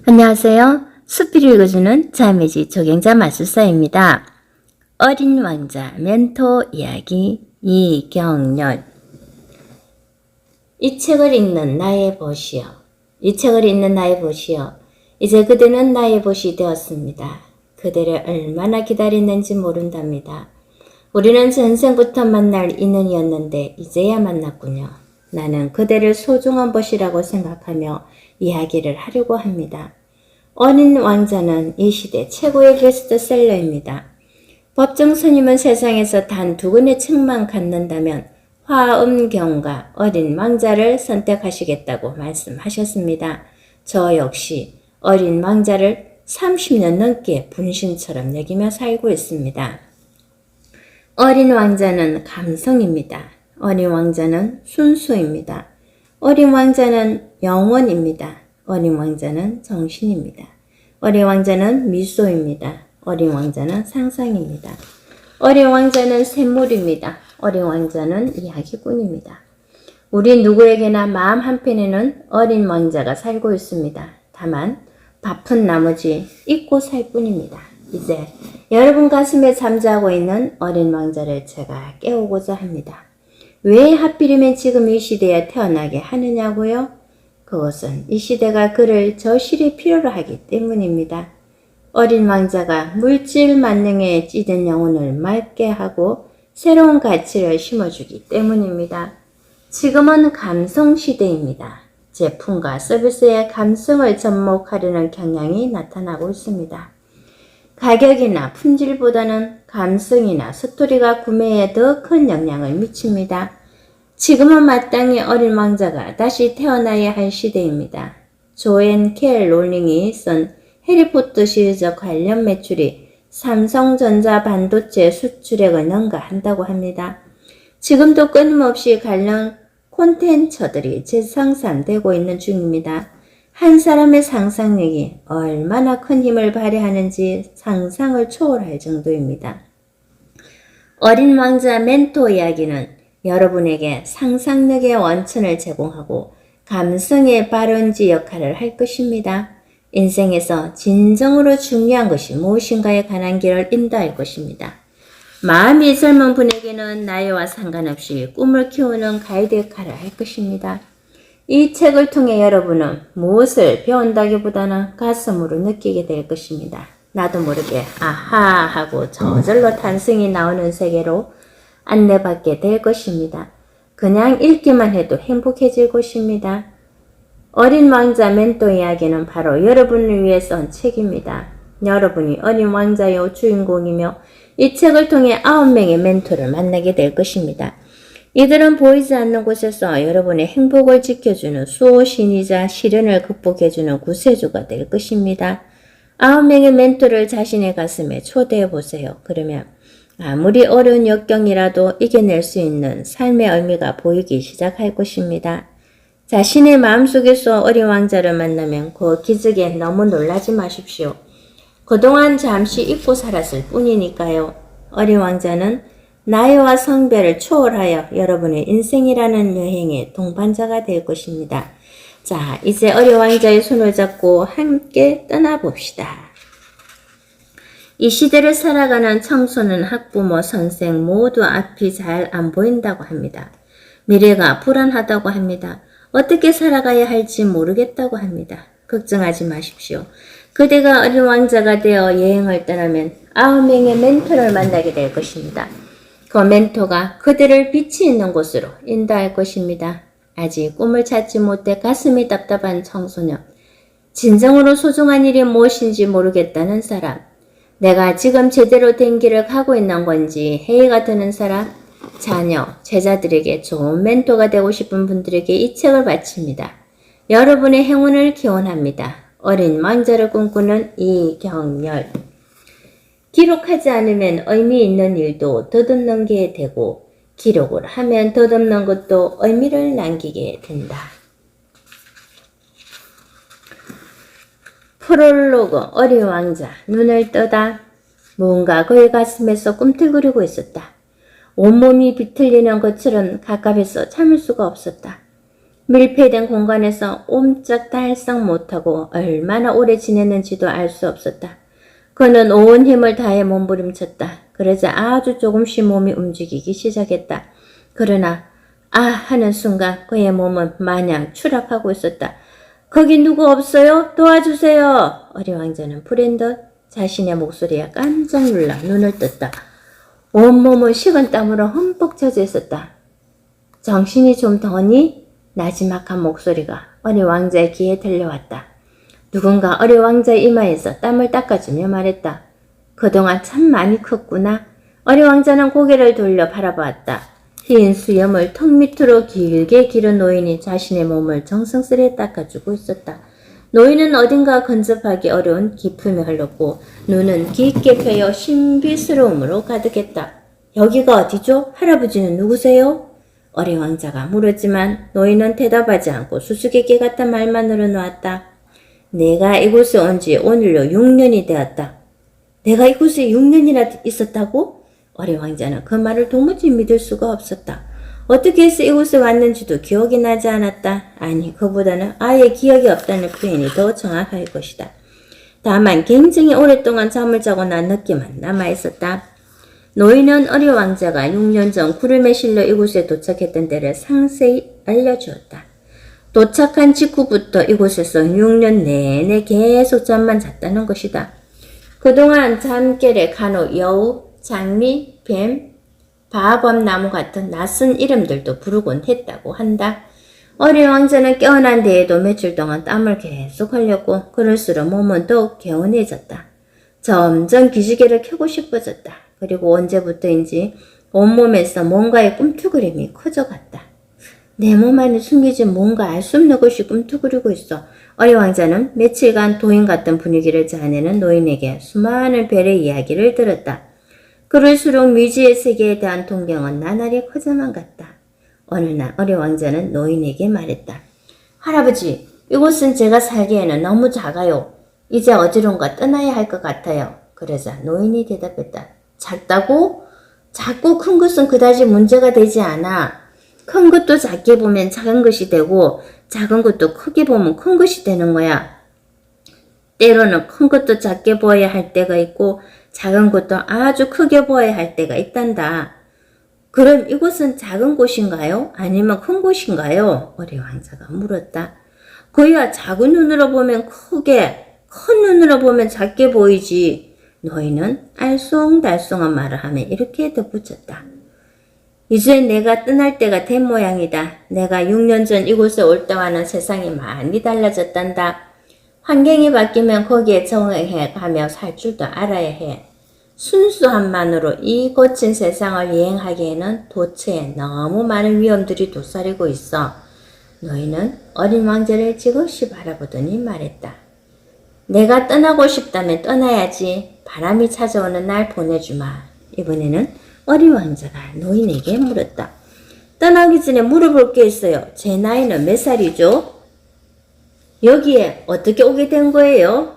안녕하세요. 수필을 읽어주는 자매지 조경자 마술사입니다. 어린 왕자 멘토 이야기 이경렬. 이 책을 읽는 나의 벗이여. 이 책을 읽는 나의 벗이여. 이제 그대는 나의 벗이 되었습니다. 그대를 얼마나 기다렸는지 모른답니다. 우리는 전생부터 만날 인연이었는데 이제야 만났군요. 나는 그대를 소중한 벗이라고 생각하며 이야기를 하려고 합니다. 어린 왕자는 이 시대 최고의 베스트셀러입니다. 법정 스님은 세상에서 단 2권의 책만 갖는다면 화엄경과 어린 왕자를 선택하시겠다고 말씀하셨습니다. 저 역시 어린 왕자를 30년 넘게 분신처럼 여기며 살고 있습니다. 어린 왕자는 감성입니다. 어린 왕자는 순수입니다. 어린 왕자는 영혼입니다. 어린 왕자는 정신입니다. 어린 왕자는 미소입니다. 어린 왕자는 상상입니다. 어린 왕자는 샘물입니다. 어린 왕자는 이야기꾼입니다. 우리 누구에게나 마음 한편에는 어린 왕자가 살고 있습니다. 다만 바쁜 나머지 잊고 살 뿐입니다. 이제 여러분 가슴에 잠자고 있는 어린 왕자를 제가 깨우고자 합니다. 왜 하필이면 지금 이 시대에 태어나게 하느냐고요? 그것은 이 시대가 그를 저실히 필요로 하기 때문입니다. 어린 왕자가 물질 만능에 찌든 영혼을 맑게 하고 새로운 가치를 심어주기 때문입니다. 지금은 감성 시대입니다. 제품과 서비스의 감성을 접목하려는 경향이 나타나고 있습니다. 가격이나 품질보다는 감성이나 스토리가 구매에 더 큰 영향을 미칩니다. 지금은 마땅히 어린 왕자가 다시 태어나야 할 시대입니다. 조앤 켈 롤링이 쓴 해리포터 시리즈 관련 매출이 삼성전자 반도체 수출액을 능가한다고 합니다. 지금도 끊임없이 관련 콘텐츠들이 재생산되고 있는 중입니다. 한 사람의 상상력이 얼마나 큰 힘을 발휘하는지 상상을 초월할 정도입니다. 어린 왕자 멘토 이야기는 여러분에게 상상력의 원천을 제공하고 감성의 발원지 역할을 할 것입니다. 인생에서 진정으로 중요한 것이 무엇인가에 관한 길을 인도할 것입니다. 마음이 젊은 분에게는 나이와 상관없이 꿈을 키우는 가이드 역할을 할 것입니다. 이 책을 통해 여러분은 무엇을 배운다기보다는 가슴으로 느끼게 될 것입니다. 나도 모르게 아하 하고 저절로 탄성이 나오는 세계로 안내받게 될 것입니다. 그냥 읽기만 해도 행복해질 것입니다. 어린 왕자 멘토 이야기는 바로 여러분을 위해 쓴 책입니다. 여러분이 어린 왕자의 주인공이며 이 책을 통해 9명의 멘토를 만나게 될 것입니다. 이들은 보이지 않는 곳에서 여러분의 행복을 지켜주는 수호신이자 시련을 극복해주는 구세주가 될 것입니다. 9명의 멘토를 자신의 가슴에 초대해 보세요. 그러면 아무리 어려운 역경이라도 이겨낼 수 있는 삶의 의미가 보이기 시작할 것입니다. 자신의 마음속에서 어린 왕자를 만나면 그 기적에 너무 놀라지 마십시오. 그동안 잠시 잊고 살았을 뿐이니까요. 어린 왕자는 나이와 성별을 초월하여 여러분의 인생이라는 여행의 동반자가 될 것입니다. 자, 이제 어린 왕자의 손을 잡고 함께 떠나봅시다. 이 시대를 살아가는 청소년, 학부모, 선생 모두 앞이 잘 안 보인다고 합니다. 미래가 불안하다고 합니다. 어떻게 살아가야 할지 모르겠다고 합니다. 걱정하지 마십시오. 그대가 어린 왕자가 되어 여행을 떠나면 9명의 멘토를 만나게 될 것입니다. 그 멘토가 그대를 빛이 있는 곳으로 인도할 것입니다. 아직 꿈을 찾지 못해 가슴이 답답한 청소년, 진정으로 소중한 일이 무엇인지 모르겠다는 사람, 내가 지금 제대로 된 길을 가고 있는 건지 회의가 드는 사람, 자녀, 제자들에게 좋은 멘토가 되고 싶은 분들에게 이 책을 바칩니다. 여러분의 행운을 기원합니다. 어린 왕자를 꿈꾸는 이경렬. 기록하지 않으면 의미 있는 일도 더듬는 게 되고 기록을 하면 더듬는 것도 의미를 남기게 된다. 프롤로그. 어린 왕자 눈을 뜨다 무언가 그의 가슴에서 꿈틀거리고 있었다. 온몸이 비틀리는 것처럼 갑갑해서 참을 수가 없었다. 밀폐된 공간에서 옴짝달싹 못하고 얼마나 오래 지냈는지도 알 수 없었다. 그는 온 힘을 다해 몸부림쳤다. 그러자 아주 조금씩 몸이 움직이기 시작했다. 그러나 아 하는 순간 그의 몸은 마냥 추락하고 있었다. 거기 누구 없어요? 도와주세요. 어리 왕자는 불행 듯 자신의 목소리에 깜짝 놀라 눈을 떴다. 온몸은 식은땀으로 흠뻑 젖어 있었다. 정신이 좀 더니? 나지막한 목소리가 어리 왕자의 귀에 들려왔다. 누군가 어리 왕자의 이마에서 땀을 닦아주며 말했다. 그동안 참 많이 컸구나. 어리 왕자는 고개를 돌려 바라보았다. 흰 수염을 턱 밑으로 길게 기른 노인이 자신의 몸을 정성스레 닦아주고 있었다. 노인은 어딘가 근접하기 어려운 기품이 흘렀고 눈은 깊게 패여 신비스러움으로 가득했다. 여기가 어디죠? 할아버지는 누구세요? 어린 왕자가 물었지만 노인은 대답하지 않고 수수께끼 같은 말만으로 놓았다. 내가 이곳에 온 지 오늘로 6년이 되었다. 내가 이곳에 6년이나 있었다고? 어린 왕자는 그 말을 도무지 믿을 수가 없었다. 어떻게 해서 이곳에 왔는지도 기억이 나지 않았다. 아니, 그보다는 아예 기억이 없다는 표현이 더 정확할 것이다. 다만 굉장히 오랫동안 잠을 자고 난 느낌만 남아있었다. 노인은 어린 왕자가 6년 전 구름에 실려 이곳에 도착했던 때를 상세히 알려주었다. 도착한 직후부터 이곳에서 6년 내내 계속 잠만 잤다는 것이다. 그동안 잠결에 간혹 여우, 장미, 뱀, 바밤나무 같은 낯선 이름들도 부르곤 했다고 한다. 어린 왕자는 깨어난 뒤에도 며칠 동안 땀을 계속 흘렸고 그럴수록 몸은 더욱 개운해졌다. 점점 기지개를 켜고 싶어졌다. 그리고 언제부터인지 온몸에서 뭔가의 꿈틀거림이 커져갔다. 내 몸 안에 숨겨진 뭔가 알 수 없는 것이 꿈틀거리고 있어. 어린 왕자는 며칠간 도인 같은 분위기를 자아내는 노인에게 수많은 별의 이야기를 들었다. 그럴수록 미지의 세계에 대한 동경은 나날이 커져만 갔다. 어느 날 어린 왕자는 노인에게 말했다. 할아버지, 이곳은 제가 살기에는 너무 작아요. 이제 어디론가 떠나야 할 것 같아요. 그러자 노인이 대답했다. 작다고? 작고 큰 것은 그다지 문제가 되지 않아. 큰 것도 작게 보면 작은 것이 되고 작은 것도 크게 보면 큰 것이 되는 거야. 때로는 큰 것도 작게 보아야 할 때가 있고 작은 것도 아주 크게 보아야 할 때가 있단다. 그럼 이곳은 작은 곳인가요? 아니면 큰 곳인가요? 어린 왕자가 물었다. 그야 작은 눈으로 보면 크게, 큰 눈으로 보면 작게 보이지. 노인은 알쏭달쏭한 말을 하며 이렇게 덧붙였다. 이제 내가 떠날 때가 된 모양이다. 내가 6년 전 이곳에 올 때와는 세상이 많이 달라졌단다. 환경이 바뀌면 거기에 적응해 가며 살 줄도 알아야 해. 순수함만으로 이 거친 세상을 여행하기에는 도처에 너무 많은 위험들이 도사리고 있어. 노인은 어린 왕자를 지그시 바라보더니 말했다. 내가 떠나고 싶다면 떠나야지. 바람이 찾아오는 날 보내주마. 이번에는 어린 왕자가 노인에게 물었다. 떠나기 전에 물어볼 게 있어요. 제 나이는 몇 살이죠? 여기에 어떻게 오게 된 거예요?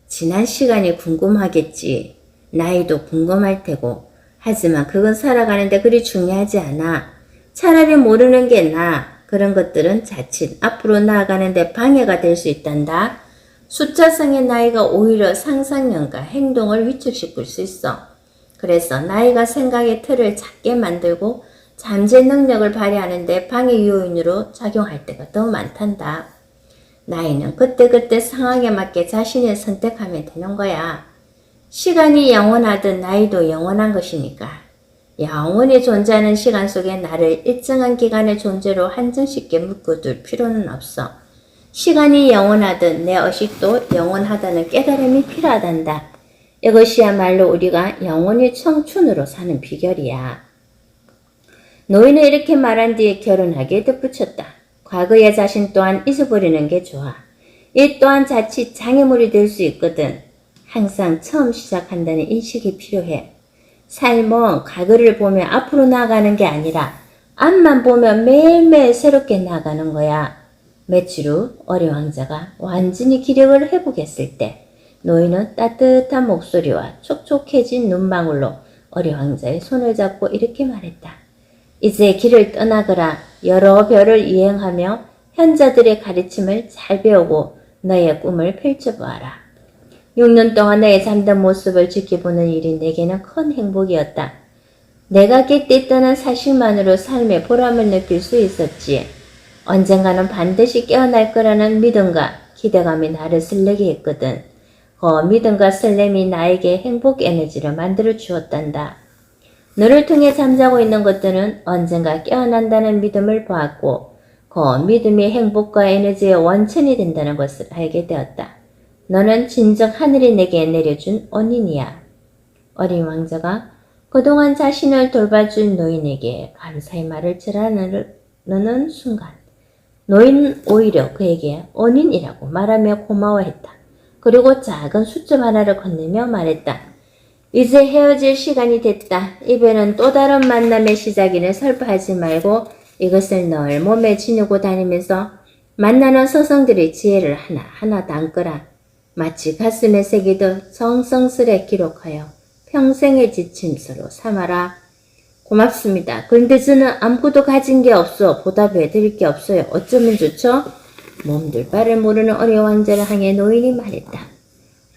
지난 시간이 궁금하겠지. 나이도 궁금할 테고. 하지만 그건 살아가는데 그리 중요하지 않아. 차라리 모르는 게 나아. 그런 것들은 자칫 앞으로 나아가는데 방해가 될 수 있단다. 숫자상의 나이가 오히려 상상력과 행동을 위축시킬 수 있어. 그래서 나이가 생각의 틀을 작게 만들고 잠재 능력을 발휘하는데 방해 요인으로 작용할 때가 더 많단다. 나이는 그때그때 상황에 맞게 자신을 선택하면 되는 거야. 시간이 영원하듯 나이도 영원한 것이니까. 영원히 존재하는 시간 속에 나를 일정한 기간의 존재로 한정짓게 묶어둘 필요는 없어. 시간이 영원하듯 내 의식도 영원하다는 깨달음이 필요하단다. 이것이야말로 우리가 영원히 청춘으로 사는 비결이야. 노인은 이렇게 말한 뒤에 결혼하기에 덧붙였다. 과거의 자신 또한 잊어버리는 게 좋아. 이 또한 자칫 장애물이 될 수 있거든. 항상 처음 시작한다는 인식이 필요해. 삶은 과거를 보며 앞으로 나아가는 게 아니라 앞만 보면 매일매일 새롭게 나아가는 거야. 며칠 후 어린 왕자가 완전히 기력을 회복했을 때 노인은 따뜻한 목소리와 촉촉해진 눈망울로 어린 왕자의 손을 잡고 이렇게 말했다. 이제 길을 떠나거라. 여러 별을 이행하며 현자들의 가르침을 잘 배우고 너의 꿈을 펼쳐보아라. 6년 동안 너의 잠든 모습을 지켜보는 일이 내게는 큰 행복이었다. 내가 깨끗했다는 사실만으로 삶의 보람을 느낄 수 있었지. 언젠가는 반드시 깨어날 거라는 믿음과 기대감이 나를 설레게 했거든. 그 믿음과 설렘이 나에게 행복 에너지를 만들어 주었단다. 너를 통해 잠자고 있는 것들은 언젠가 깨어난다는 믿음을 보았고 그 믿음이 행복과 에너지의 원천이 된다는 것을 알게 되었다. 너는 진정 하늘이 내게 내려준 언인이야. 어린 왕자가 그동안 자신을 돌봐준 노인에게 감사의 말을 전하는 순간 노인은 오히려 그에게 언인이라고 말하며 고마워했다. 그리고 작은 수첩 하나를 건네며 말했다. 이제 헤어질 시간이 됐다. 이번엔 또 다른 만남의 시작이니 슬퍼하지 말고 이것을 늘 몸에 지니고 다니면서 만나는 서성들의 지혜를 하나하나 담거라. 마치 가슴에 새기듯 정성스레 기록하여 평생의 지침서로 삼아라. 고맙습니다. 그런데 저는 아무것도 가진 게 없어 보답해 드릴 게 없어요. 어쩌면 좋죠? 몸둘 바를 모르는 어린 왕자를 향해 노인이 말했다.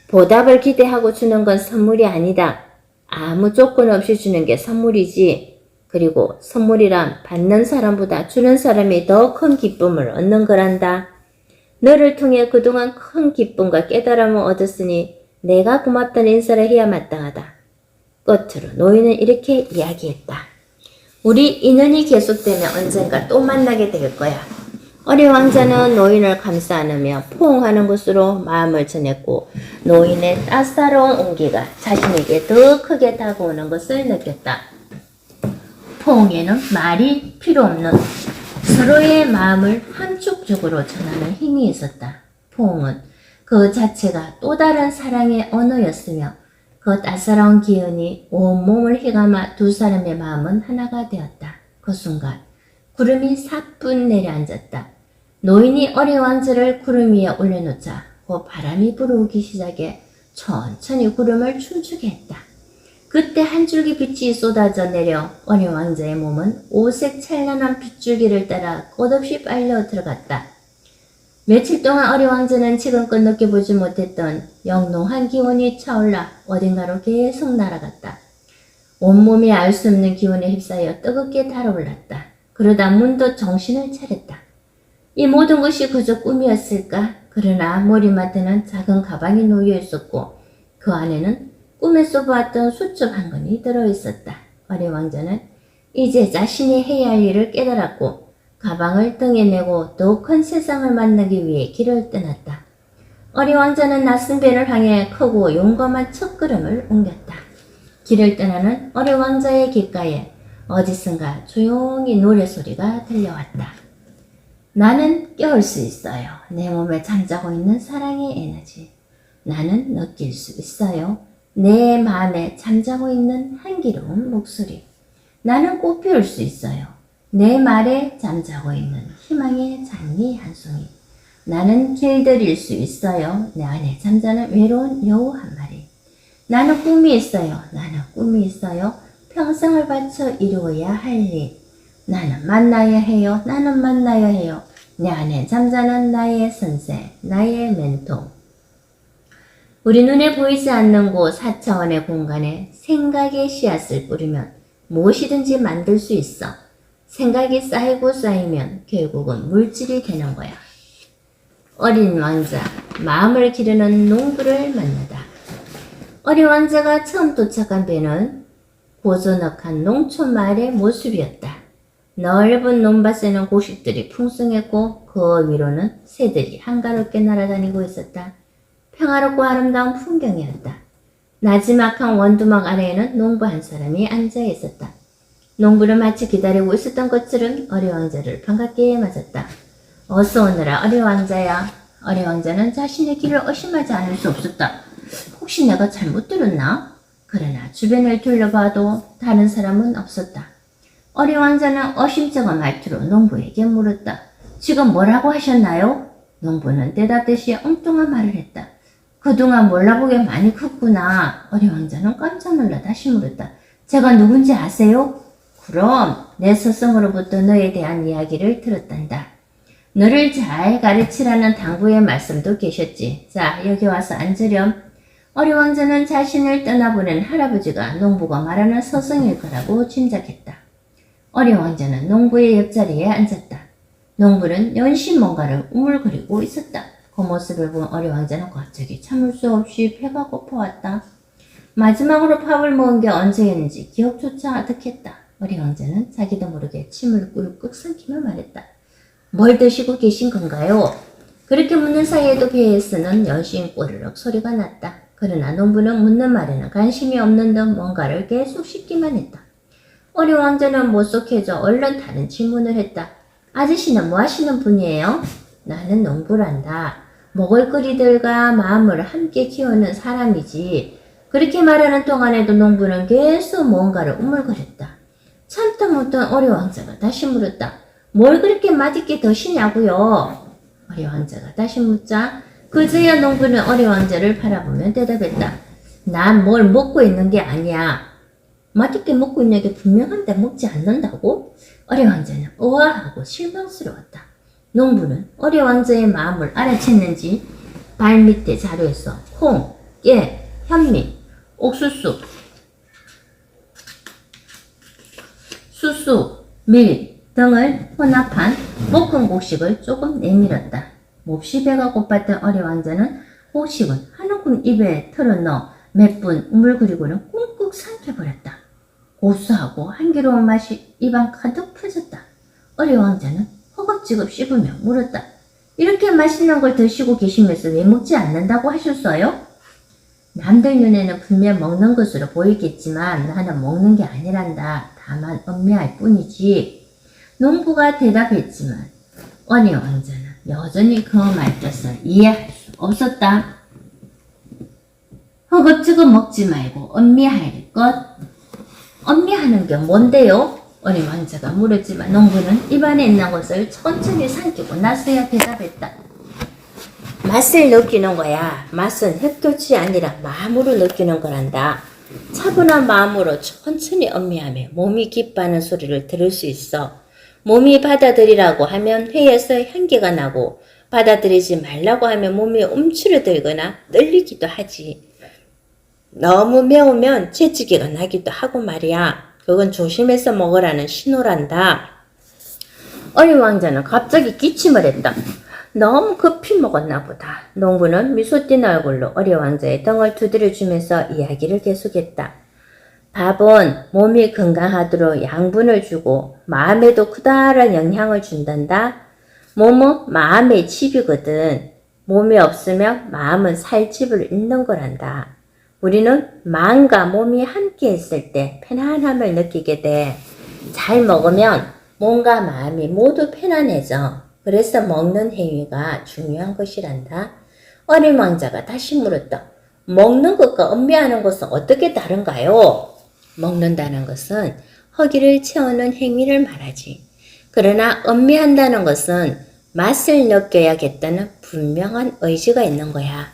보답을 기대하고 주는 건 선물이 아니다. 아무 조건 없이 주는 게 선물이지. 그리고 선물이란 받는 사람보다 주는 사람이 더 큰 기쁨을 얻는 거란다. 너를 통해 그동안 큰 기쁨과 깨달음을 얻었으니 내가 고맙다는 인사를 해야 마땅하다. 끝으로 노인은 이렇게 이야기했다. 우리 인연이 계속되면 언젠가 또 만나게 될 거야. 어린 왕자는 노인을 감싸 안으며 포옹하는 것으로 마음을 전했고 노인의 따사로운 온기가 자신에게 더 크게 다가오는 것을 느꼈다. 포옹에는 말이 필요 없는 서로의 마음을 함축적으로 전하는 힘이 있었다. 포옹은 그 자체가 또 다른 사랑의 언어였으며 그 따사로운 기운이 온몸을 휘감아 두 사람의 마음은 하나가 되었다. 그 순간 구름이 사뿐 내려앉았다. 노인이 어린 왕자를 구름 위에 올려놓자 그 바람이 불어오기 시작해 천천히 구름을 춤추게 했다. 그때 한 줄기 빛이 쏟아져 내려 어린 왕자의 몸은 오색 찬란한 빗줄기를 따라 끝없이 빨려 들어갔다. 며칠 동안 어린 왕자는 지금껏 느껴보지 못했던 영롱한 기운이 차올라 어딘가로 계속 날아갔다. 온몸이 알 수 없는 기운에 휩싸여 뜨겁게 달아올랐다. 그러다 문득 정신을 차렸다. 이 모든 것이 그저 꿈이었을까? 그러나 머리맡에는 작은 가방이 놓여 있었고 그 안에는 꿈에서 보았던 수첩 한 권이 들어있었다. 어린 왕자는 이제 자신이 해야 할 일을 깨달았고 가방을 등에 메고 더 큰 세상을 만나기 위해 길을 떠났다. 어린 왕자는 낯선 배를 향해 크고 용감한 첫걸음을 옮겼다. 길을 떠나는 어린 왕자의 귓가에 어디선가 조용히 노래소리가 들려왔다. 나는 깨울 수 있어요. 내 몸에 잠자고 있는 사랑의 에너지. 나는 느낄 수 있어요. 내 마음에 잠자고 있는 향기로운 목소리. 나는 꽃 피울 수 있어요. 내 말에 잠자고 있는 희망의 장미 한 송이. 나는 길들일 수 있어요. 내 안에 잠자는 외로운 여우 한 마리. 나는 꿈이 있어요. 나는 꿈이 있어요. 평생을 바쳐 이루어야 할 일. 나는 만나야 해요. 나는 만나야 해요. 내 안에 잠자는 나의 선생, 나의 멘토. 우리 눈에 보이지 않는 곳 4차원의 공간에 생각의 씨앗을 뿌리면 무엇이든지 만들 수 있어. 생각이 쌓이고 쌓이면 결국은 물질이 되는 거야. 어린 왕자, 마음을 기르는 농부를 만나다. 어린 왕자가 처음 도착한 배는 고즈넉한 농촌 마을의 모습이었다. 넓은 논밭에는 곡식들이 풍성했고 그 위로는 새들이 한가롭게 날아다니고 있었다. 평화롭고 아름다운 풍경이었다. 나지막한 원두막 아래에는 농부 한 사람이 앉아 있었다. 농부를 마치 기다리고 있었던 것처럼 어린 왕자를 반갑게 맞았다. 어서 오너라 어린 왕자야. 어린 왕자는 자신의 길을 의심하지 않을 수 없었다. 혹시 내가 잘못 들었나? 그러나 주변을 둘러봐도 다른 사람은 없었다. 어린 왕자는 어심쩍은 말투로 농부에게 물었다. 지금 뭐라고 하셨나요? 농부는 대답듯이 엉뚱한 말을 했다. 그동안 몰라보게 많이 컸구나. 어린 왕자는 깜짝 놀라 다시 물었다. 제가 누군지 아세요? 그럼 내 스승으로부터 너에 대한 이야기를 들었단다. 너를 잘 가르치라는 당부의 말씀도 계셨지. 자, 여기 와서 앉으렴. 어리 왕자는 자신을 떠나보낸 할아버지가 농부가 말하는 서성일 거라고 짐작했다. 어리 왕자는 농부의 옆자리에 앉았다. 농부는 연신 뭔가를 우물거리고 있었다. 그 모습을 본 어리 왕자는 갑자기 참을 수 없이 배가 고파왔다. 마지막으로 밥을 먹은 게 언제였는지 기억조차 아득했다. 어리 왕자는 자기도 모르게 침을 꿀꺽 삼키며 말했다. 뭘 드시고 계신 건가요? 그렇게 묻는 사이에도 배에서는 연신 꼬르륵 소리가 났다. 그러나 농부는 묻는 말에는 관심이 없는 듯 뭔가를 계속 씹기만 했다. 어리 왕자는 못속해져 얼른 다른 질문을 했다. 아저씨는 뭐 하시는 분이에요? 나는 농부란다. 먹을거리들과 마음을 함께 키우는 사람이지. 그렇게 말하는 동안에도 농부는 계속 뭔가를 우물거렸다. 참다 못한 어리 왕자가 다시 물었다. 뭘 그렇게 맛있게 드시냐고요? 어리 왕자가 다시 묻자 그제야 농부는 어리 왕자를 바라보며 대답했다. 난 뭘 먹고 있는 게 아니야. 맛있게 먹고 있는 게 분명한데 먹지 않는다고? 어리 왕자는 의아하고 실망스러웠다. 농부는 어리 왕자의 마음을 알아챘는지 발밑에 자루에서 콩, 깨, 현미, 옥수수, 수수, 밀 등을 혼합한 볶은 곡식을 조금 내밀었다. 몹시 배가 고팠던 어리 왕자는 곡식은 한 움큼 입에 털어넣어 몇 분 우물그리고는 꾹꾹 삼켜버렸다. 고소하고 향기로운 맛이 입안 가득 퍼졌다. 어리 왕자는 허겁지겁 씹으며 물었다. 이렇게 맛있는 걸 드시고 계시면서 왜 먹지 않는다고 하셨어요? 남들 눈에는 분명 먹는 것으로 보이겠지만 나는 먹는 게 아니란다. 다만 음미할 뿐이지. 농부가 대답했지만 어리 왕자는 여전히 그 말뜻을 이해할 수 없었다. 허겁지겁 먹지 말고 음미할 것. 음미하는 게 뭔데요? 어리 왕자가 물었지만 농부는 입안에 있는 것을 천천히 삼키고 나서야 대답했다. 맛을 느끼는 거야. 맛은 획도치 아니라 마음으로 느끼는 거란다. 차분한 마음으로 천천히 음미하며 몸이 기뻐하는 소리를 들을 수 있어. 몸이 받아들이라고 하면 회에서 향기가 나고 받아들이지 말라고 하면 몸이 움츠러들거나 떨리기도 하지. 너무 매우면 재채기가 나기도 하고 말이야. 그건 조심해서 먹으라는 신호란다. 어리 왕자는 갑자기 기침을 했다. 너무 급히 먹었나 보다. 농부는 미소 띤 얼굴로 어리 왕자의 등을 두드려주면서 이야기를 계속했다. 밥은 몸이 건강하도록 양분을 주고 마음에도 크다란 영향을 준단다. 몸은 마음의 집이거든. 몸이 없으면 마음은 살 집을 잃는 거란다. 우리는 마음과 몸이 함께 있을 때 편안함을 느끼게 돼. 잘 먹으면 몸과 마음이 모두 편안해져. 그래서 먹는 행위가 중요한 것이란다. 어린 왕자가 다시 물었다. 먹는 것과 음미하는 것은 어떻게 다른가요? 먹는다는 것은 허기를 채우는 행위를 말하지. 그러나 음미한다는 것은 맛을 느껴야겠다는 분명한 의지가 있는 거야.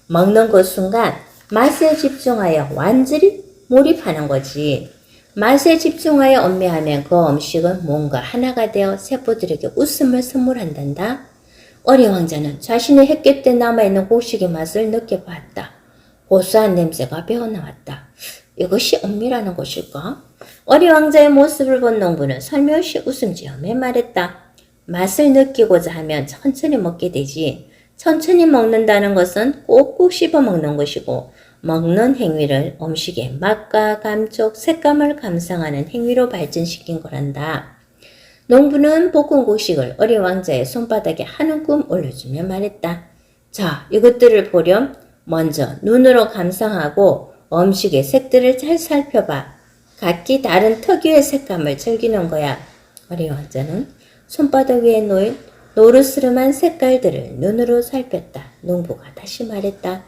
먹는 그 순간 맛에 집중하여 완전히 몰입하는 거지. 맛에 집중하여 음미하면 그 음식은 뭔가 하나가 되어 세포들에게 웃음을 선물한단다. 어리 왕자는 자신의 햇볕에 남아있는 곡식의 맛을 느껴봤다. 고소한 냄새가 배어나왔다. 이것이 음미라는 것일까? 어리 왕자의 모습을 본 농부는 살며시 웃음 지으며 말했다. 맛을 느끼고자 하면 천천히 먹게 되지. 천천히 먹는다는 것은 꼭꼭 씹어 먹는 것이고 먹는 행위를 음식의 맛과 감촉, 색감을 감상하는 행위로 발전시킨 거란다. 농부는 볶은 곡식을 어린 왕자의 손바닥에 한 움큼 올려주며 말했다. 자, 이것들을 보렴. 먼저 눈으로 감상하고 음식의 색들을 잘 살펴봐. 각기 다른 특유의 색감을 즐기는 거야. 어린 왕자는 손바닥 위에 놓인 노르스름한 색깔들을 눈으로 살폈다. 농부가 다시 말했다.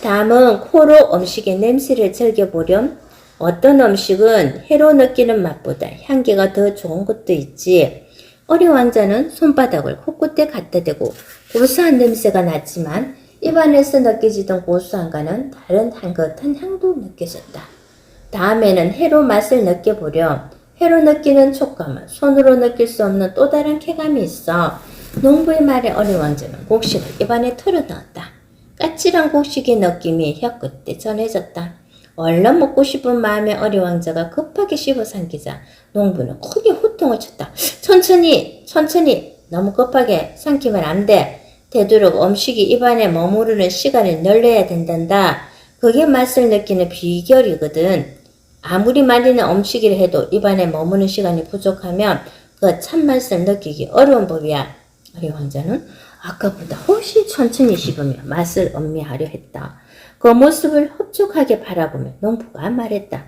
다음은 코로 음식의 냄새를 즐겨보렴. 어떤 음식은 해로 느끼는 맛보다 향기가 더 좋은 것도 있지. 어린 왕자는 손바닥을 코끝에 갖다 대고 고소한 냄새가 났지만 입안에서 느껴지던 고소함과는 다른 향긋한 향도 느껴졌다. 다음에는 해로 맛을 느껴보렴. 해로 느끼는 촉감은 손으로 느낄 수 없는 또 다른 쾌감이 있어. 농부의 말에 어린 왕자는 곡식을 입안에 털어넣었다. 까칠한 곡식의 느낌이 혀끝에 전해졌다. 얼른 먹고 싶은 마음에 어린 왕자가 급하게 씹어 삼키자 농부는 크게 호통을 쳤다. 천천히 너무 급하게 삼키면 안 돼. 되도록 음식이 입안에 머무르는 시간을 늘려야 된단다. 그게 맛을 느끼는 비결이거든. 아무리 말리는 음식이라 해도 입안에 머무는 시간이 부족하면 그 참맛을 느끼기 어려운 법이야. 어린 왕자는 아까보다 훨씬 천천히 씹으며 맛을 음미하려 했다. 그 모습을 흡족하게 바라보며 농부가 말했다.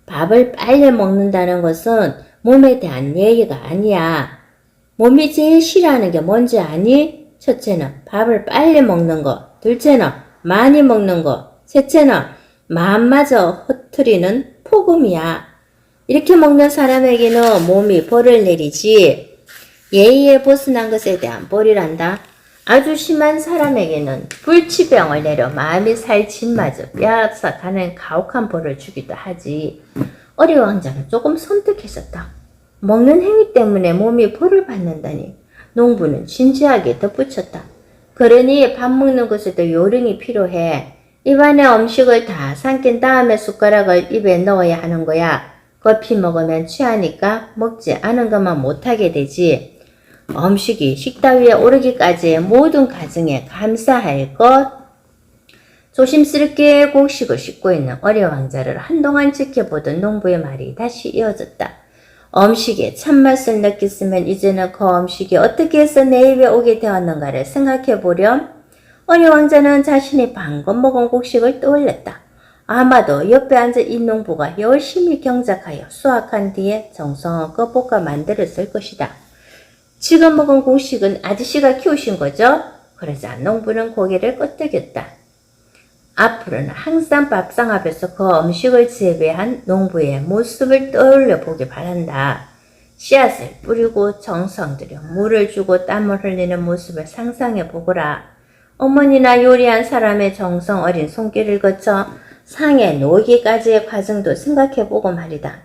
밥을 빨리 먹는다는 것은 몸에 대한 예의가 아니야. 몸이 제일 싫어하는 게 뭔지 아니? 첫째는 밥을 빨리 먹는 거, 둘째는 많이 먹는 거, 셋째는 마음마저 흐트리는 폭음이야. 이렇게 먹는 사람에게는 몸이 벌을 내리지 예의에 벗어난 것에 대한 벌이란다. 아주 심한 사람에게는 불치병을 내려 마음이 살찐마저 빼앗아가는 가혹한 벌을 주기도 하지. 어린 왕자는 조금 섬뜩해졌다. 먹는 행위 때문에 몸이 벌을 받는다니. 농부는 진지하게 덧붙였다. 그러니 밥 먹는 것에도 요령이 필요해. 입안에 음식을 다 삼킨 다음에 숟가락을 입에 넣어야 하는 거야. 커피 먹으면 취하니까 먹지 않은 것만 못하게 되지. 음식이 식탁 위에 오르기까지의 모든 과정에 감사할 것. 조심스럽게 곡식을 씻고 있는 어린 왕자를 한동안 지켜보던 농부의 말이 다시 이어졌다. 음식의 참맛을 느꼈으면 이제는 그 음식이 어떻게 해서 내 입에 오게 되었는가를 생각해보렴. 어린 왕자는 자신이 방금 먹은 곡식을 떠올렸다. 아마도 옆에 앉은 이 농부가 열심히 경작하여 수확한 뒤에 정성껏 볶아 만들었을 것이다. 지금 먹은 곡식은 아저씨가 키우신 거죠? 그러자 농부는 고개를 끄덕였다. 앞으로는 항상 밥상 앞에서 그 음식을 재배한 농부의 모습을 떠올려 보기 바란다. 씨앗을 뿌리고 정성 들여 물을 주고 땀을 흘리는 모습을 상상해 보거라. 어머니나 요리한 사람의 정성 어린 손길을 거쳐 상에 놓기까지의 과정도 생각해 보고 말이다.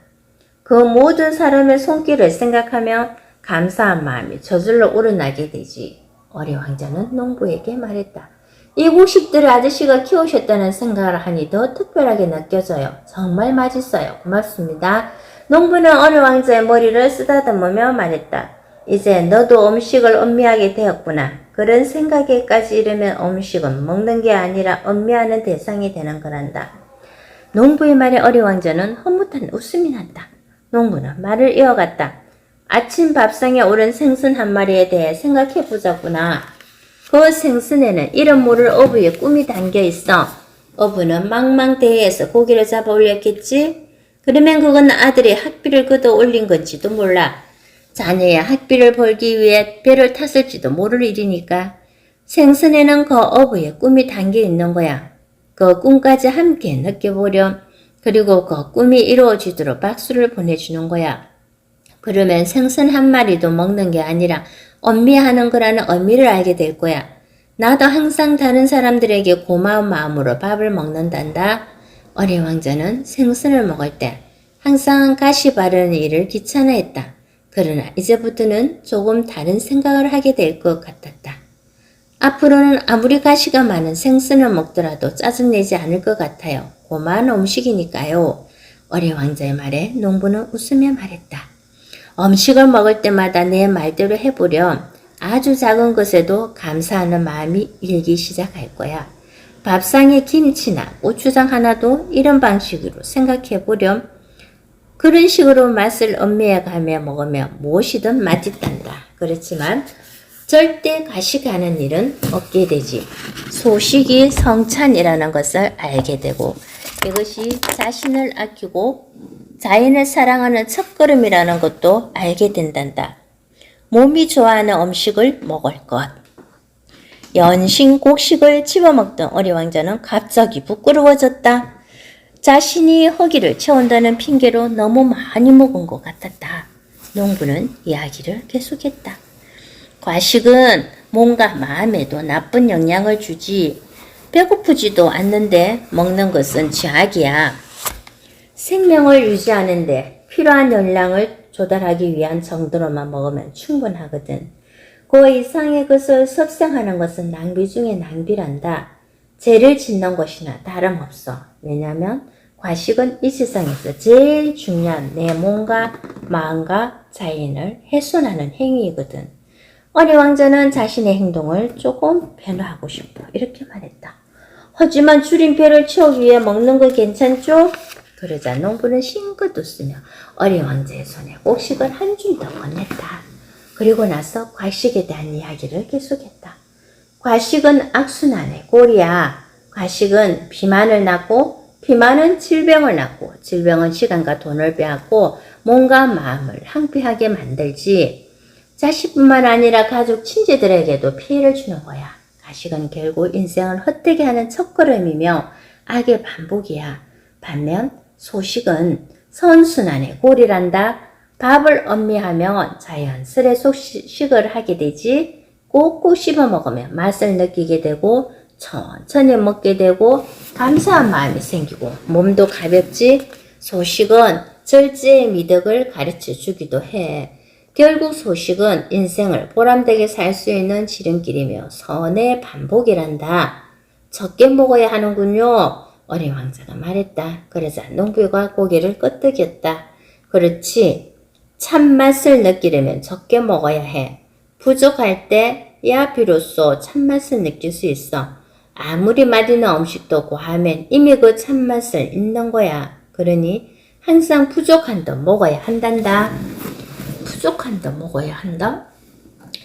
그 모든 사람의 손길을 생각하면 감사한 마음이 저절로 우러나게 되지. 어린 왕자는 농부에게 말했다. 이 곡식들을 아저씨가 키우셨다는 생각을 하니 더 특별하게 느껴져요. 정말 맛있어요. 고맙습니다. 농부는 어린 왕자의 머리를 쓰다듬으며 말했다. 이제 너도 음식을 음미하게 되었구나. 그런 생각에까지 이르면 음식은 먹는 게 아니라 음미하는 대상이 되는 거란다. 농부의 말에 어린 왕자는 흐뭇한 웃음이 난다. 농부는 말을 이어갔다. 아침 밥상에 오른 생선 한 마리에 대해 생각해 보자꾸나. 그 생선에는 이름 모를 어부의 꿈이 담겨 있어. 어부는 망망대해에서 고기를 잡아 올렸겠지? 그러면 그건 아들이 학비를 걷어 올린 건지도 몰라. 자녀의 학비를 벌기 위해 배를 탔을지도 모를 일이니까. 생선에는 그 어부의 꿈이 담겨 있는 거야. 그 꿈까지 함께 느껴보렴. 그리고 그 꿈이 이루어지도록 박수를 보내주는 거야. 그러면 생선 한 마리도 먹는 게 아니라 음미하는 거라는 의미를 알게 될 거야. 나도 항상 다른 사람들에게 고마운 마음으로 밥을 먹는단다. 어린 왕자는 생선을 먹을 때 항상 가시 바르는 일을 귀찮아했다. 그러나 이제부터는 조금 다른 생각을 하게 될 것 같았다. 앞으로는 아무리 가시가 많은 생선을 먹더라도 짜증내지 않을 것 같아요. 고마운 음식이니까요. 어린 왕자의 말에 농부는 웃으며 말했다. 음식을 먹을 때마다 내 말대로 해보렴. 아주 작은 것에도 감사하는 마음이 일기 시작할 거야. 밥상에 김치나 고추장 하나도 이런 방식으로 생각해보렴. 그런 식으로 맛을 음미해가며 먹으면 무엇이든 맛있단다. 그렇지만 절대 가식하는 일은 없게 되지. 소식이 성찬이라는 것을 알게 되고 이것이 자신을 아끼고 자연을 사랑하는 첫걸음이라는 것도 알게 된단다. 몸이 좋아하는 음식을 먹을 것. 연신 곡식을 집어먹던 어린 왕자는 갑자기 부끄러워졌다. 자신이 허기를 채운다는 핑계로 너무 많이 먹은 것 같았다. 농부는 이야기를 계속했다. 과식은 몸과 마음에도 나쁜 영향을 주지. 배고프지도 않는데 먹는 것은 죄악이야. 생명을 유지하는데 필요한 열량을 조달하기 위한 정도로만 먹으면 충분하거든. 그 이상의 것을 섭생하는 것은 낭비 중에 낭비란다. 죄를 짓는 것이나 다름없어. 왜냐하면 과식은 이 세상에서 제일 중요한 내 몸과 마음과 자연을 훼손하는 행위이거든. 어리 왕자는 자신의 행동을 조금 변화하고 싶어. 이렇게 말했다. 하지만 줄인 배를 채우기 위해 먹는 거 괜찮죠? 그러자 농부는 싱긋 웃으며 어리 왕자의 손에 곡식을 한 줌 더 건넸다. 그리고 나서 과식에 대한 이야기를 계속했다. 과식은 악순환의 꼴이야. 과식은 비만을 낳고 비만은 질병을 낳고 질병은 시간과 돈을 빼앗고 몸과 마음을 황폐하게 만들지. 자식뿐만 아니라 가족 친지들에게도 피해를 주는 거야. 과식은 결국 인생을 헛되게 하는 첫걸음이며 악의 반복이야. 반면 소식은 선순환의 꼴이란다. 밥을 음미하면 자연스레 속식을 하게 되지. 꼭꼭 씹어 먹으면 맛을 느끼게 되고 천천히 먹게 되고 감사한 마음이 생기고 몸도 가볍지. 소식은 절제의 미덕을 가르쳐 주기도 해. 결국 소식은 인생을 보람되게 살 수 있는 지름길이며 선의 반복이란다. 적게 먹어야 하는군요. 어린 왕자가 말했다. 그러자 농부가 고개를 끄덕였다. 그렇지. 참맛을 느끼려면 적게 먹어야 해. 부족할 때야 비로소 참맛을 느낄 수 있어. 아무리 맛있는 음식도 고하면 이미 그 참맛을 잊는 거야. 그러니 항상 부족한 더 먹어야 한단다. 부족한 더 먹어야 한다?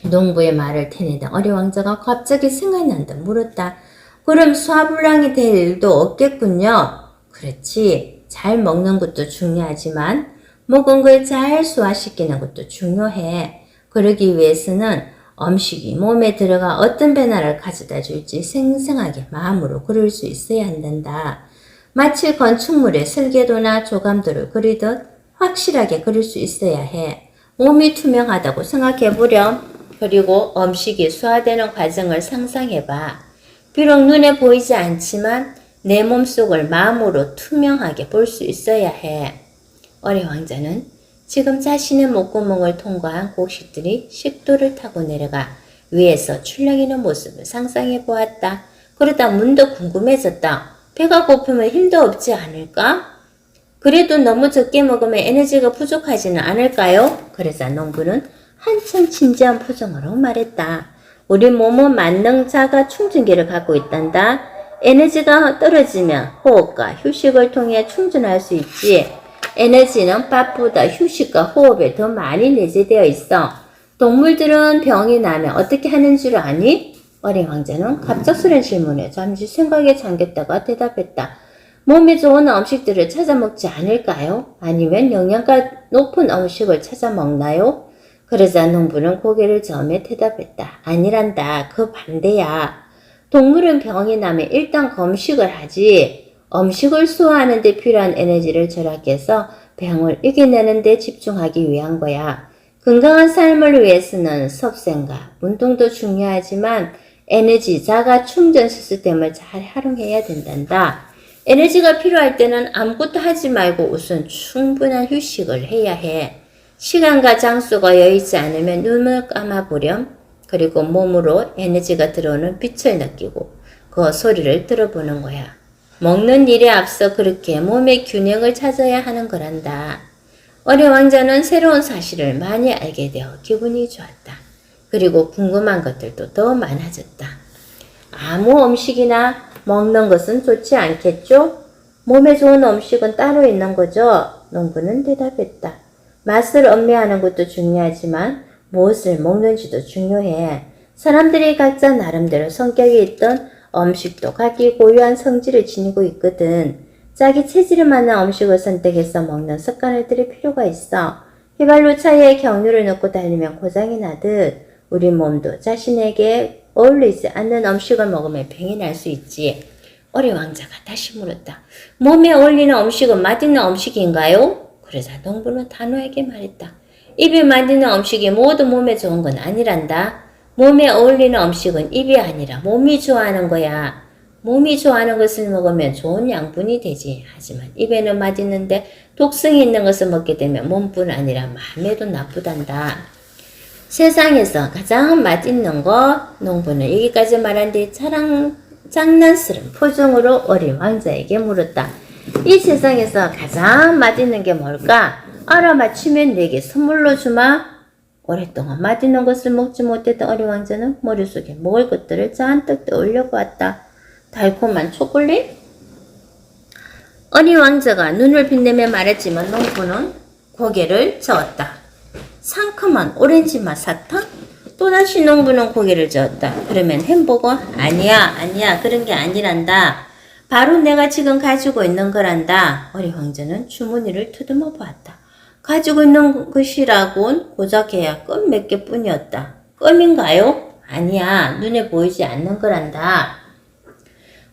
농부의 말을 테내다 어리 왕자가 갑자기 생각난 듯 물었다. 그럼 소화불량이 될 일도 없겠군요. 그렇지. 잘 먹는 것도 중요하지만 먹은 걸 잘 소화시키는 것도 중요해. 그러기 위해서는 음식이 몸에 들어가 어떤 변화를 가져다 줄지 생생하게 마음으로 그릴 수 있어야 한단다. 마치 건축물의 설계도나 조감도를 그리듯 확실하게 그릴 수 있어야 해. 몸이 투명하다고 생각해보렴. 그리고 음식이 소화되는 과정을 상상해봐. 비록 눈에 보이지 않지만 내 몸속을 마음으로 투명하게 볼 수 있어야 해. 어리 왕자는 지금 자신의 목구멍을 통과한 곡식들이 식도를 타고 내려가 위에서 출렁이는 모습을 상상해 보았다. 그러다 문득 궁금해졌다. 배가 고프면 힘도 없지 않을까? 그래도 너무 적게 먹으면 에너지가 부족하지는 않을까요? 그러자 농부는 한참 진지한 표정으로 말했다. 우리 몸은 만능 자가 충전기를 갖고 있단다. 에너지가 떨어지면 호흡과 휴식을 통해 충전할 수 있지. 에너지는 밥보다 휴식과 호흡에 더 많이 내재되어 있어. 동물들은 병이 나면 어떻게 하는 줄 아니? 어린 왕자는 갑작스런 질문에 잠시 생각에 잠겼다가 대답했다. 몸에 좋은 음식들을 찾아 먹지 않을까요? 아니면 영양가 높은 음식을 찾아 먹나요? 그러자 농부는 고개를 저으며 대답했다. 아니란다. 그 반대야. 동물은 병이 나면 일단 검식을 하지. 음식을 소화하는 데 필요한 에너지를 절약해서 병을 이겨내는 데 집중하기 위한 거야. 건강한 삶을 위해서는 섭생과 운동도 중요하지만 에너지 자가 충전 시스템을 잘 활용해야 된단다. 에너지가 필요할 때는 아무것도 하지 말고 우선 충분한 휴식을 해야 해. 시간과 장소가 여의치 않으면 눈을 감아보렴. 그리고 몸으로 에너지가 들어오는 빛을 느끼고 그 소리를 들어보는 거야. 먹는 일에 앞서 그렇게 몸의 균형을 찾아야 하는 거란다. 어린 왕자는 새로운 사실을 많이 알게 되어 기분이 좋았다. 그리고 궁금한 것들도 더 많아졌다. 아무 음식이나 먹는 것은 좋지 않겠죠? 몸에 좋은 음식은 따로 있는 거죠? 농부는 대답했다. 맛을 음미하는 것도 중요하지만 무엇을 먹는지도 중요해. 사람들이 각자 나름대로 성격이 있던 음식도 각기 고유한 성질을 지니고 있거든. 자기 체질에 맞는 음식을 선택해서 먹는 습관을 들일 필요가 있어. 휘발유 차에 경유를 넣고 달리면 고장이 나듯 우리 몸도 자신에게 어울리지 않는 음식을 먹으면 병이 날 수 있지. 어린 왕자가 다시 물었다. 몸에 어울리는 음식은 맛있는 음식인가요? 그러자 농부는 단호하게 말했다. 입에 맞는 음식이 모두 몸에 좋은 건 아니란다. 몸에 어울리는 음식은 입이 아니라 몸이 좋아하는 거야. 몸이 좋아하는 것을 먹으면 좋은 양분이 되지. 하지만 입에는 맛있는데 독성이 있는 것을 먹게 되면 몸뿐 아니라 마음에도 나쁘단다. 세상에서 가장 맛있는 거 농부는 여기까지 말한 뒤 장난스러운 표정으로 어린 왕자에게 물었다. 이 세상에서 가장 맛있는 게 뭘까? 알아맞히면 내게 선물로 주마. 오랫동안 맛있는 것을 먹지 못했던 어린 왕자는 머릿속에 먹을 것들을 잔뜩 떠올려 보았다. 달콤한 초콜릿? 어린 왕자가 눈을 빛내며 말했지만 농부는 고개를 저었다. 상큼한 오렌지 맛 사탕? 또다시 농부는 고개를 저었다. 그러면 햄버거? 아니야. 그런 게 아니란다. 바로 내가 지금 가지고 있는 거란다. 어린 왕자는 주머니를 투듬어 보았다. 가지고 있는 것이라곤 고작해야 껌 몇 개뿐이었다. 껌인가요? 아니야. 눈에 보이지 않는 거란다.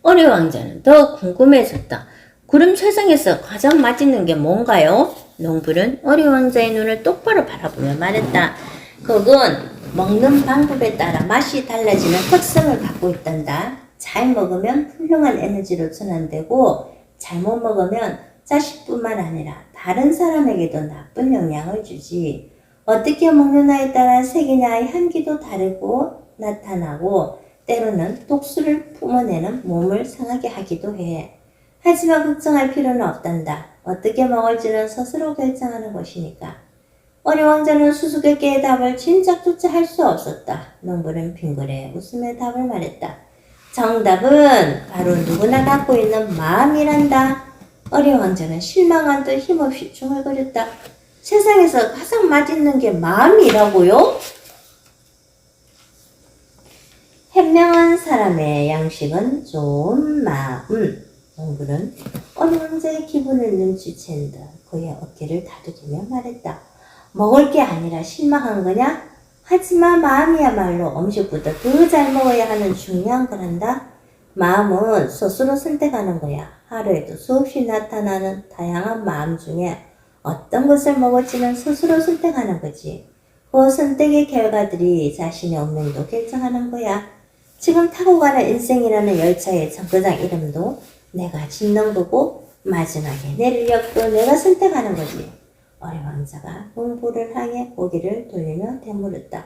어린 왕자는 더 궁금해졌다. 그럼 세상에서 가장 맛있는 게 뭔가요? 농부는 어린 왕자의 눈을 똑바로 바라보며 말했다. 그건 먹는 방법에 따라 맛이 달라지는 특성을 갖고 있단다. 잘 먹으면 훌륭한 에너지로 전환되고 잘못 먹으면 자식뿐만 아니라 다른 사람에게도 나쁜 영향을 주지. 어떻게 먹느냐에 따라 색이나 향기도 다르고 나타나고 때로는 독수를 뿜어내는 몸을 상하게 하기도 해. 하지만 걱정할 필요는 없단다. 어떻게 먹을지는 스스로 결정하는 것이니까. 어린 왕자는 수수께끼의 답을 짐작조차 할 수 없었다. 농부는 빙그레 웃으며 답을 말했다. 정답은 바로 누구나 갖고 있는 마음이란다. 어린 왕자는 실망한 듯 힘없이 중얼거렸다. 세상에서 가장 맛있는 게 마음이라고요? 현명한 사람의 양식은 좋은 마음. 농부는 어린 왕자의 기분을 눈치챈 듯 그의 어깨를 다독이며 말했다. 먹을 게 아니라 실망한 거냐? 하지만 마음이야말로 음식보다 더 잘 먹어야 하는 중요한 거란다. 마음은 스스로 선택하는 거야. 하루에도 수없이 나타나는 다양한 마음 중에 어떤 것을 먹을지는 스스로 선택하는 거지. 그 선택의 결과들이 자신의 운명도 결정하는 거야. 지금 타고 가는 인생이라는 열차의 정거장 이름도 내가 짓는 거고 마지막에 내릴 역도 내가 선택하는 거지. 어린 왕자가 농부를 향해 고개를 돌리며 되물었다.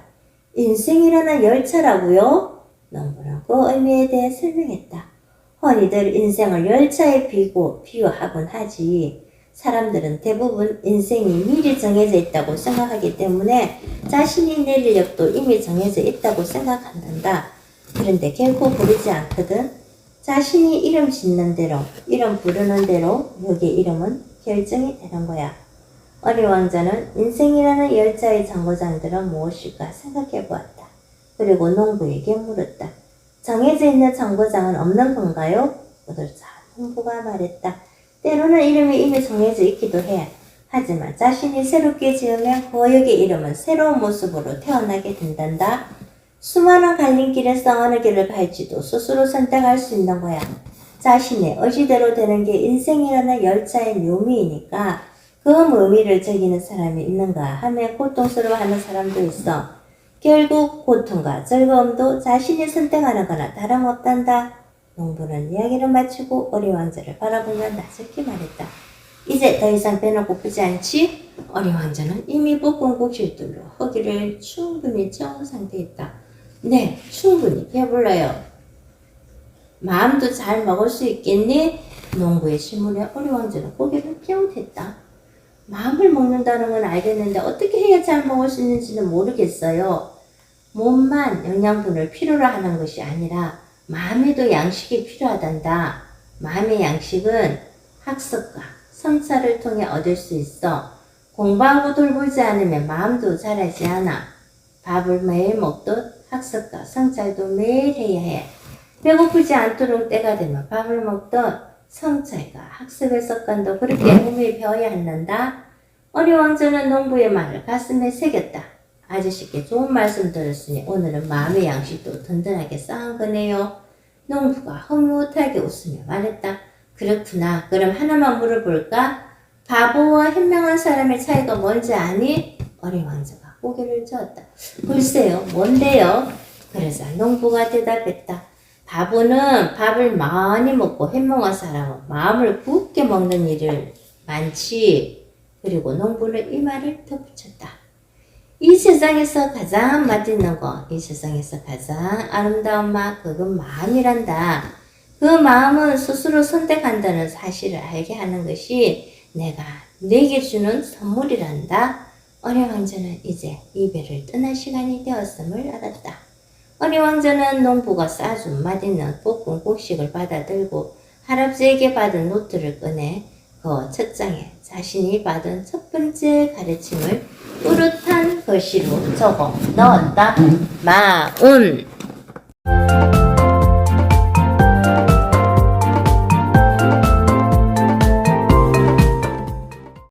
인생이라는 열차라고요? 농부는 그 의미에 대해 설명했다. 흔히들 인생을 열차에 비유하곤 하지. 사람들은 대부분 인생이 미리 정해져 있다고 생각하기 때문에 자신이 내릴 역도 이미 정해져 있다고 생각한단다. 그런데 결코 그러지 않거든. 자신이 이름 짓는 대로, 이름 부르는 대로 여기의 이름은 결정이 되는 거야. 어린 왕자는 인생이라는 열차의 정거장들은 무엇일까 생각해 보았다. 그리고 농부에게 물었다. 정해져 있는 정거장은 없는 건가요? 그러자 농부가 말했다. 때로는 이름이 이미 정해져 있기도 해. 하지만 자신이 새롭게 지으면 그 역의 이름은 새로운 모습으로 태어나게 된단다. 수많은 갈림길에서 어느 길을 갈지도 스스로 선택할 수 있는 거야. 자신의 의지대로 되는 게 인생이라는 열차의 묘미이니까 그 묘미를 즐기는 사람이 있는가 하며 고통스러워하는 사람도 있어. 결국 고통과 즐거움도 자신이 선택하는 거나 다름없단다. 농부는 이야기를 마치고 어린 왕자를 바라보며 나섭게 말했다. 이제 더 이상 배는 고프지 않지? 어린 왕자는 이미 볶은 고실들로 허기를 충분히 채운 상태였다. 네, 충분히 배불러요. 마음도 잘 먹을 수 있겠니? 농부의 질문에 어린 왕자는 고개를 갸웃했다. 마음을 먹는다는 건 알겠는데 어떻게 해야 잘 먹을 수 있는지는 모르겠어요. 몸만 영양분을 필요로 하는 것이 아니라 마음에도 양식이 필요하단다. 마음의 양식은 학습과 성찰을 통해 얻을 수 있어. 공부하고 돌보지 않으면 마음도 자라지 않아. 밥을 매일 먹듯 학습과 성찰도 매일 해야 해. 배고프지 않도록 때가 되면 밥을 먹듯 성찰과 학습의 습관도 그렇게 몸에 배워야 한단다. 어린 왕자는 농부의 말을 가슴에 새겼다. 아저씨께 좋은 말씀 들었으니 오늘은 마음의 양식도 든든하게 쌓은 거네요. 농부가 흐뭇하게 웃으며 말했다. 그렇구나. 그럼 하나만 물어볼까? 바보와 현명한 사람의 차이가 뭔지 아니? 어린 왕자가 고개를 저었다. 글쎄요. 뭔데요? 그러자 농부가 대답했다. 바보는 밥을 많이 먹고 현명한 사람은 마음을 굳게 먹는 일을 많지. 그리고 농부는 이 말을 덧붙였다. 이 세상에서 가장 맛있는 거, 이 세상에서 가장 아름다운 맛, 그건 마음이란다. 그 마음은 스스로 선택한다는 사실을 알게 하는 것이 내가 내게 주는 선물이란다. 어린 왕자는 이제 이별을 떠날 시간이 되었음을 알았다. 어린 왕자는 농부가 싸준 맛있는 볶은 곡식을 받아들고 할아버지에게 받은 노트를 꺼내 그 책장에 자신이 받은 첫 번째 가르침을 뿌듯한 글씨로 적어 넣었다. 마운